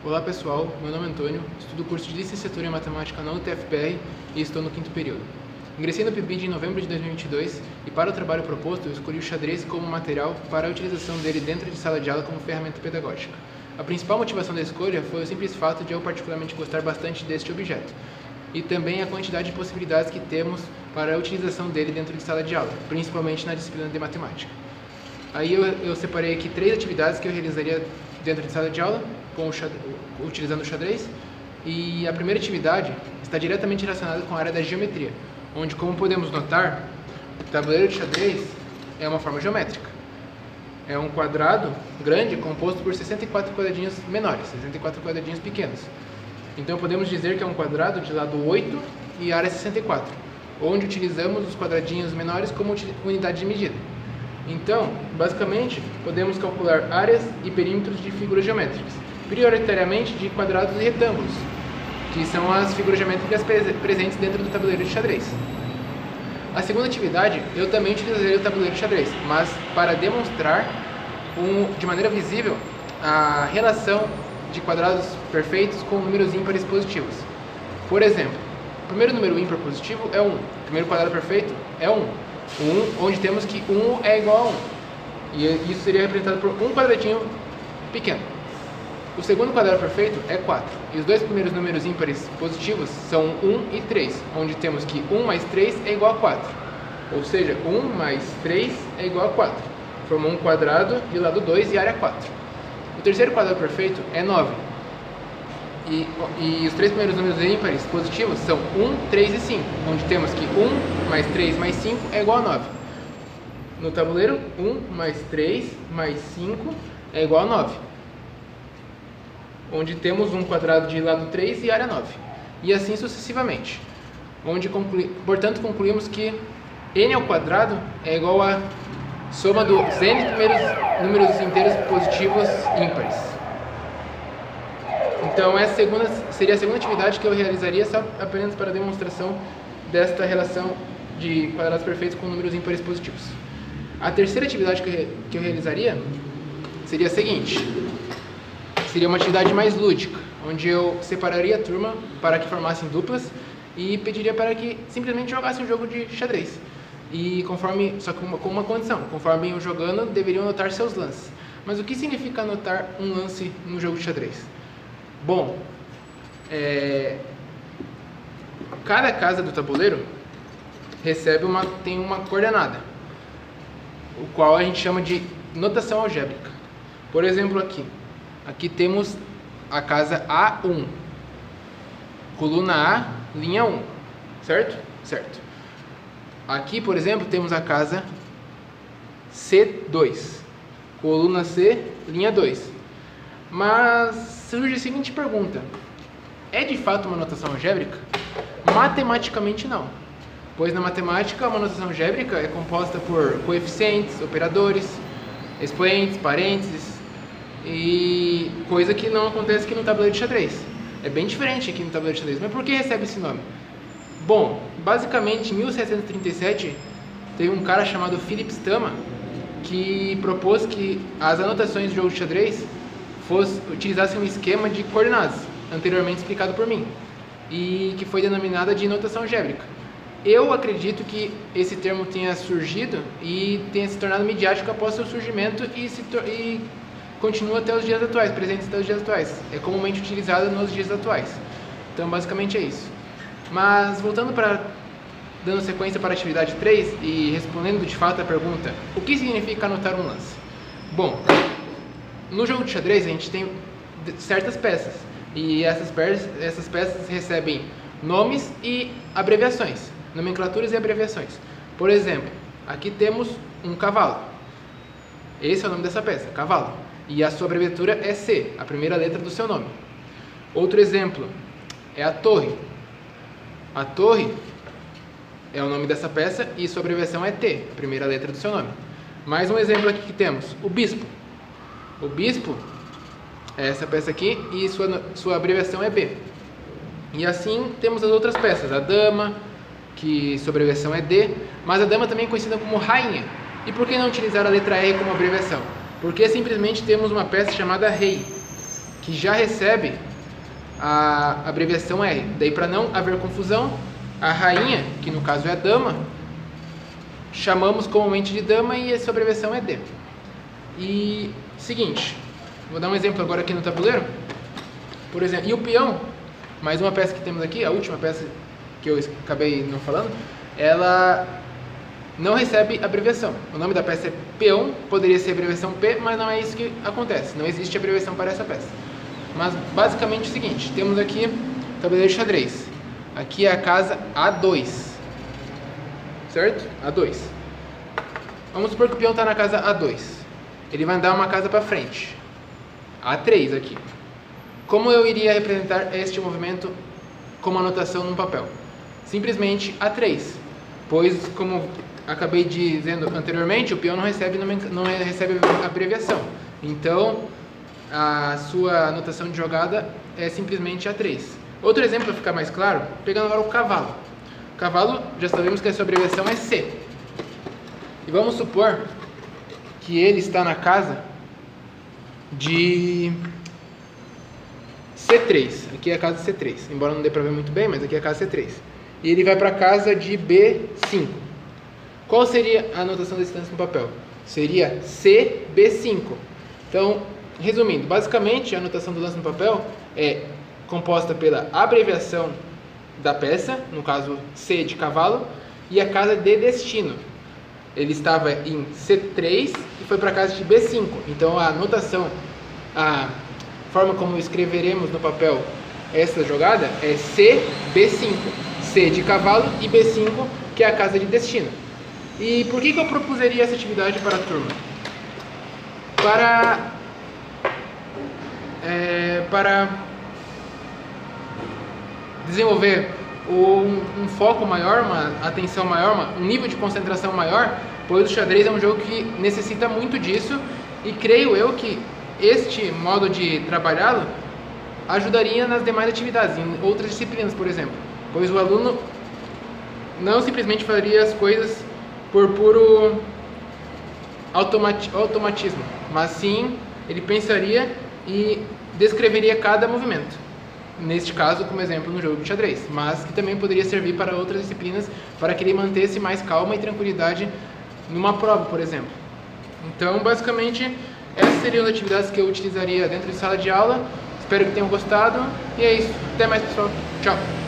Olá pessoal, meu nome é Antônio, estudo o curso de Licenciatura em Matemática na UTFPR e estou no quinto período. Ingressei no PIBID em novembro de 2022 e para o trabalho proposto eu escolhi o xadrez como material para a utilização dele dentro de sala de aula como ferramenta pedagógica. A principal motivação da escolha foi o simples fato de eu particularmente gostar bastante deste objeto e também a quantidade de possibilidades que temos para a utilização dele dentro de sala de aula, principalmente na disciplina de matemática. Aí eu separei aqui 3 atividades que eu realizaria dentro de sala de aula, utilizando o xadrez. E a primeira atividade está diretamente relacionada com a área da geometria, onde, como podemos notar, o tabuleiro de xadrez é uma forma geométrica. É um quadrado grande composto por 64 quadradinhos menores, 64 quadradinhos pequenos. Então podemos dizer que é um quadrado de lado 8 e área 64, onde utilizamos os quadradinhos menores como unidade de medida. Então, basicamente, podemos calcular áreas e perímetros de figuras geométricas, prioritariamente de quadrados e retângulos, que são as figuras geométricas presentes dentro do tabuleiro de xadrez. A segunda atividade, eu também utilizarei o tabuleiro de xadrez, mas para demonstrar de maneira visível a relação de quadrados perfeitos com números ímpares positivos. Por exemplo, o primeiro número ímpar positivo é 1, o primeiro quadrado perfeito é 1. 1, onde temos que 1 é igual a 1. E isso seria representado por um quadradinho pequeno. O segundo quadrado perfeito é 4. E os dois primeiros números ímpares positivos são 1 e 3, onde temos que 1 mais 3 é igual a 4. Ou seja, 1 mais 3 é igual a 4. Formou um quadrado de lado 2 e área 4. O terceiro quadrado perfeito é 9. E os 3 primeiros números ímpares positivos são 1, 3 e 5, onde temos que 1 mais 3 mais 5 é igual a 9. No tabuleiro, 1 mais 3 mais 5 é igual a 9, onde temos um quadrado de lado 3 e área 9. E assim sucessivamente. Portanto, concluímos que n ao quadrado é igual a soma dos n primeiros números inteiros positivos ímpares. Então essa seria a segunda atividade que eu realizaria só apenas para a demonstração desta relação de quadrados perfeitos com números ímpares positivos. A terceira atividade que eu realizaria seria a seguinte. Seria uma atividade mais lúdica, onde eu separaria a turma para que formassem duplas e pediria para que simplesmente jogassem um jogo de xadrez. E só com uma condição, conforme iam jogando, deveriam anotar seus lances. Mas o que significa anotar um lance no jogo de xadrez? Bom, cada casa do tabuleiro tem uma coordenada, o qual a gente chama de notação algébrica. Por exemplo, aqui temos a casa A1, coluna A, linha 1, certo? Certo. Aqui, por exemplo, temos a casa C2, coluna C, linha 2. Mas surge a seguinte pergunta: é de fato uma notação algébrica? Matematicamente não, pois na matemática uma notação algébrica é composta por coeficientes, operadores, expoentes, parênteses, e coisa que não acontece aqui no tabuleiro de xadrez. É bem diferente aqui no tabuleiro de xadrez. Mas por que recebe esse nome? Bom, basicamente em 1737 teve um cara chamado Philip Stama que propôs que as anotações de jogo de xadrez utilizassem um esquema de coordenadas, anteriormente explicado por mim, e que foi denominada de notação algébrica. Eu acredito que esse termo tenha surgido e tenha se tornado midiático após seu surgimento e continua até os dias atuais, presente até os dias atuais. É comumente utilizado nos dias atuais. Então, basicamente é isso. Mas, dando sequência para a atividade 3 e respondendo de fato a pergunta: o que significa anotar um lance? Bom, no jogo de xadrez a gente tem certas peças, e essas peças recebem nomes e abreviações, nomenclaturas e abreviações. Por exemplo, aqui temos um cavalo. Esse é o nome dessa peça, cavalo. E a sua abreviatura é C, a primeira letra do seu nome. Outro exemplo é a torre. A torre é o nome dessa peça e sua abreviação é T, a primeira letra do seu nome. Mais um exemplo aqui que temos, o bispo. O bispo é essa peça aqui e sua abreviação é B. E assim temos as outras peças, a dama, que sua abreviação é D, mas a dama também é conhecida como rainha. E por que não utilizar a letra R como abreviação? Porque simplesmente temos uma peça chamada rei. que já recebe a abreviação R. Daí, para não haver confusão, a rainha, que no caso é a dama, chamamos comumente de dama e essa abreviação é D. E seguinte, vou dar um exemplo agora aqui no tabuleiro. Por exemplo, e o peão, mais uma peça que temos aqui, a última peça que eu acabei não falando, ela não recebe abreviação. O nome da peça é peão, poderia ser abreviação P, mas não é isso que acontece. Não existe abreviação para essa peça. Mas basicamente é o seguinte, temos aqui o tabuleiro de xadrez. Aqui é a casa A2, certo? A2. Vamos supor que o peão está na casa A2. Ele vai andar uma casa para frente. A3 aqui. Como eu iria representar este movimento como anotação num papel? Simplesmente A3. Pois, como acabei dizendo anteriormente, o peão não recebe abreviação. Então, a sua anotação de jogada é simplesmente A3. Outro exemplo para ficar mais claro, pegando agora o cavalo. O cavalo, já sabemos que a sua abreviação é C. E vamos supor que ele está na casa de C3. Aqui é a casa de C3, embora não dê para ver muito bem, mas aqui é a casa C3. E ele vai para a casa de B5. Qual seria a anotação da distância no papel? Seria CB5. Então, resumindo, basicamente a anotação do lance no papel é composta pela abreviação da peça, no caso C de cavalo, e a casa de destino. Ele estava em C3 e foi para a casa de B5. Então a anotação, a forma como escreveremos no papel essa jogada é CB5. C de cavalo e B5, que é a casa de destino. E por que eu propuseria essa atividade para a turma? Para desenvolver um foco maior, uma atenção maior, um nível de concentração maior, pois o xadrez é um jogo que necessita muito disso e creio eu que este modo de trabalhá-lo ajudaria nas demais atividades, em outras disciplinas, por exemplo, pois o aluno não simplesmente faria as coisas por puro automatismo, mas sim ele pensaria e descreveria cada movimento. Neste caso, como exemplo, no jogo de xadrez, mas que também poderia servir para outras disciplinas, para que ele mantesse mais calma e tranquilidade numa prova, por exemplo. Então, basicamente, essas seriam as atividades que eu utilizaria dentro de sala de aula. Espero que tenham gostado, e é isso. Até mais, pessoal. Tchau!